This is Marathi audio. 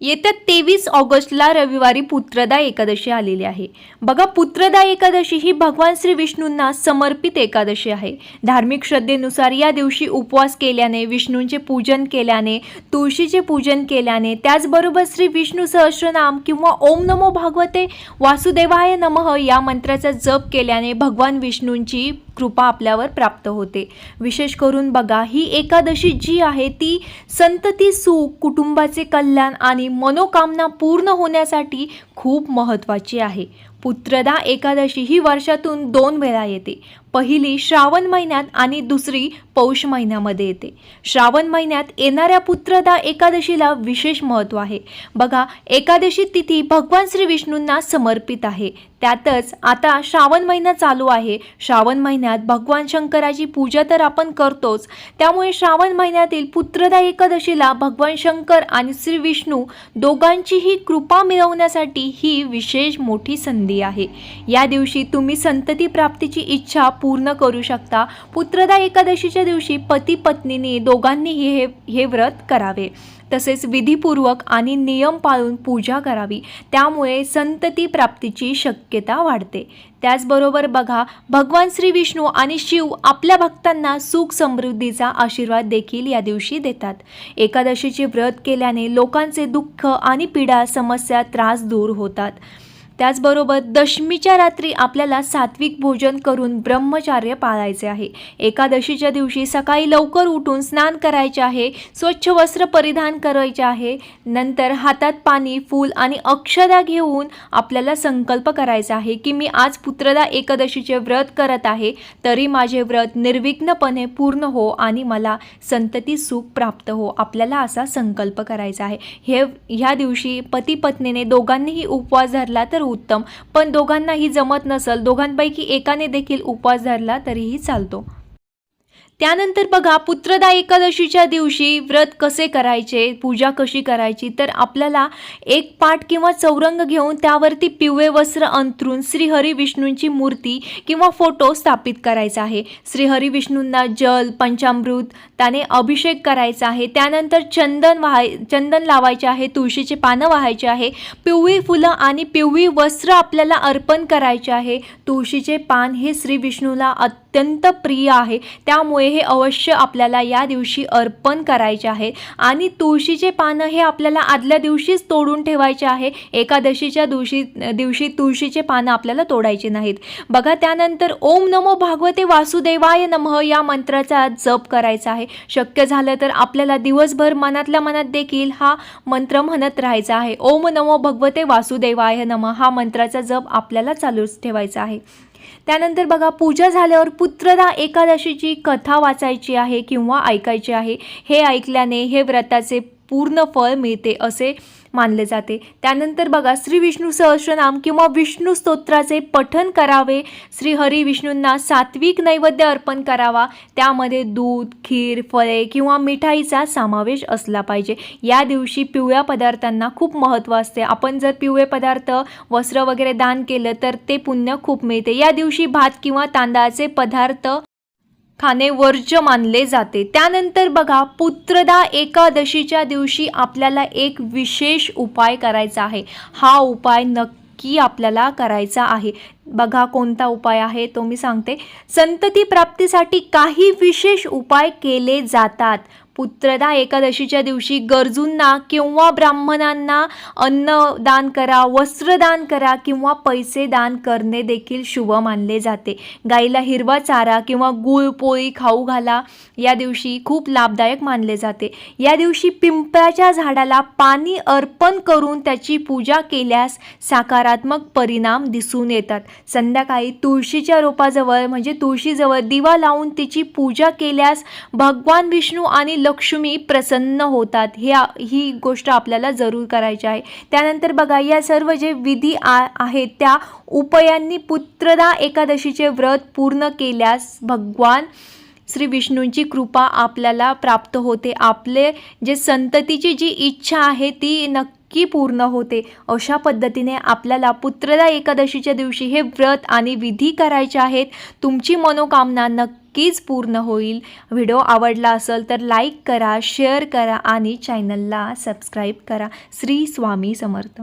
येत्या 23 ऑगस्टला रविवारी पुत्रदा एकादशी आलेली आहे। बघा, पुत्रदा एकादशी ही भगवान श्री विष्णूंना समर्पित एकादशी आहे। धार्मिक श्रद्धेनुसार या दिवशी उपवास केल्याने, विष्णूंचे पूजन केल्याने, तुळशीचे पूजन केल्याने, त्याचबरोबर श्री विष्णू सहस्रनाम किंवा ओम नमो भगवते वासुदेवाय नमः या मंत्राचा जप केल्याने भगवान विष्णूंची कृपा आपल्यावर प्राप्त होते। विशेष करून बघा, ही एकादशी जी आहे ती संतती, सुख, कुटुंबाचे कल्याण आणि मनोकामना पूर्ण होण्यासाठी खूप महत्त्वाची आहे। पुत्रदा एकादशी ही वर्षातून 2 वेळा येते। पहिली श्रावण महिन्यात आणि दुसरी पौष महिन्यामध्ये येते। श्रावण महिन्यात येणाऱ्या पुत्रदा एकादशीला विशेष महत्त्व आहे। बघा, एकादशी तिथी भगवान श्री विष्णूंना समर्पित आहे। त्यातच आता श्रावण महिना चालू आहे। श्रावण महिन्यात भगवान शंकराची पूजा तर आपण करतोच, त्यामुळे श्रावण महिन्यातील पुत्रदा एकादशीला भगवान शंकर आणि श्री विष्णू दोघांचीही कृपा मिळवण्यासाठी ही विशेष मोठी संधी आहे। या दिवशी तुम्ही संतती प्राप्तीची इच्छा पूर्ण करू शकता। पुत्रदा एकादशीच्या दिवशी पती पत्नीने दोघांनीही हे व्रत करावे, तसेच विधीपूर्वक आणि नियम पाळून पूजा करावी, त्यामुळे संतती प्राप्तीची शक्यता वाढते। त्याचबरोबर बघा, भगवान श्री विष्णू आणि शिव आपल्या भक्तांना सुख समृद्धीचा आशीर्वाद देखील या दिवशी देतात। एकादशीचे व्रत केल्याने लोकांचे दुःख आणि पीडा, समस्या, त्रास दूर होतात। त्याचबरोबर दशमीच्या रात्री आपल्याला सात्विक भोजन करून ब्रह्मचर्य पाळायचे आहे। एकादशीच्या दिवशी सकाळी लवकर उठून स्नान करायचे आहे, स्वच्छ वस्त्र परिधान करायचे आहे, नंतर हातात पाणी, फूल आणि अक्षता घेऊन आपल्याला संकल्प करायचा आहे की मी आज पुत्रदा एकादशीचे व्रत करत आहे, तरी माझे व्रत निर्विघ्नपणे पूर्ण हो आणि मला संतती सुख प्राप्त हो। आपल्याला असा संकल्प करायचा आहे। ह्या दिवशी पती पत्नीने दोघांनीही उपवास धरला तर उत्तम, पण दोघांनाही जमत नसेल, दोघांपैकी एकाने देखील उपवास धरला तरीही चालतो। त्यानंतर बघा, पुत्रदा एकादशीच्या दिवशी व्रत कसे करायचे, पूजा कशी करायची, तर आपल्याला एक पाट किंवा चौरंग घेऊन त्यावरती पिवळे वस्त्र अंथरून श्रीहरी विष्णूंची मूर्ती किंवा फोटो स्थापित करायचा आहे। श्रीहरी विष्णूंना जल, पंचामृत त्याने अभिषेक करायचा आहे। त्यानंतर चंदन लावायचे आहे, तुळशीचे पानं वाहायचे आहे, पिवळी फुलं आणि पिवळी वस्त्र आपल्याला अर्पण करायचे आहे। तुळशीचे पान हे श्री विष्णूला अत्यंत प्रिय आहे, त्यामुळे हे अवश्य आपल्याला या दिवशी अर्पण करायचे आहे। आणि तुळशीचे पानं हे आपल्याला आदल्या दिवशीच तोडून ठेवायचे आहे। एकादशीच्या दिवशी तुळशीचे पानं आपल्याला तोडायचे नाहीत। बघा, त्यानंतर ओम नमो भगवते वासुदेवाय नमः या मंत्राचा जप करायचा आहे। शक्य झालं तर आपल्याला दिवसभर मनातल्या मनात देखील हा मंत्र म्हणत राहायचा आहे। ओम नमो भगवते वासुदेवाय नमः हा मंत्राचा जप आपल्याला चालूच ठेवायचा आहे। त्यानंतर बघा, पूजा झाल्यावर पुत्रदा एकादशीची कथा वाचायची आहे किंवा ऐकायची आहे। हे ऐकल्याने हे व्रताचे पूर्ण फळ मिळते असे मानले जाते। त्यानंतर बघा, श्री विष्णू सहस्रनाम किंवा विष्णू स्तोत्राचे पठण करावे। श्री हरी विष्णूंना सात्विक नैवेद्य अर्पण करावा, त्यामध्ये दूध, खीर, फळे किंवा मिठाईचा समावेश असला पाहिजे। या दिवशी पिवळ्या पदार्थांना खूप महत्त्व असते। आपण जर पिवळे पदार्थ, वस्त्र वगैरे दान केलं तर ते पुण्य खूप मिळते। या दिवशी भात किंवा तांदळाचे पदार्थ खाणे वर्ज्य मानले जाते। त्यानंतर बघा, पुत्रदा एकादशीच्या दिवशी आपल्याला एक विशेष उपाय करायचा आहे। हा उपाय नक्की आपल्याला करायचा आहे। बघा, कोणता उपाय आहे तो मी सांगते। संतती प्राप्तीसाठी काही विशेष उपाय केले जातात। पुत्रदा एकादशीच्या दिवशी गरजूंना किंवा ब्राह्मणांना अन्न दान करा, वस्त्र दान करा किंवा पैसे दान करणे देखील शुभ मानले जाते। गाईला हिरवा चारा किंवा गूळ पोळी खाऊ घाला, या दिवशी खूप लाभदायक मानले जाते। या दिवशी पिंपळाच्या झाडाला पाणी अर्पण करून त्याची पूजा केल्यास सकारात्मक परिणाम दिसून येतात। संध्याकाळी तुळशीच्या रोपाजवळ म्हणजे तुळशीजवळ दिवा लावून तिची पूजा केल्यास भगवान विष्णू आणि लक्ष्मी प्रसन्न होतात। ही गोष्ट आपल्याला जरूर करायची आहे। त्यानंतर बघा, या सर्व जे विधी आहेत त्या उपायांनी पुत्रदा एकादशीचे व्रत पूर्ण केल्यास भगवान श्री विष्णूंची कृपा आपल्याला प्राप्त होते। आपले जे संततीची जी इच्छा आहे ती नक्की पूर्ण होते। अशा पद्धतीने आपल्याला पुत्रदा एकादशीच्या दिवशी हे व्रत आणि विधी करायचे आहेत। तुमची मनोकामना नक्की नक्कीच पूर्ण होईल. व्हिडिओ आवडला असेल तर लाईक करा, शेअर करा आणि चॅनलला सबस्क्राईब करा. श्री स्वामी समर्थ.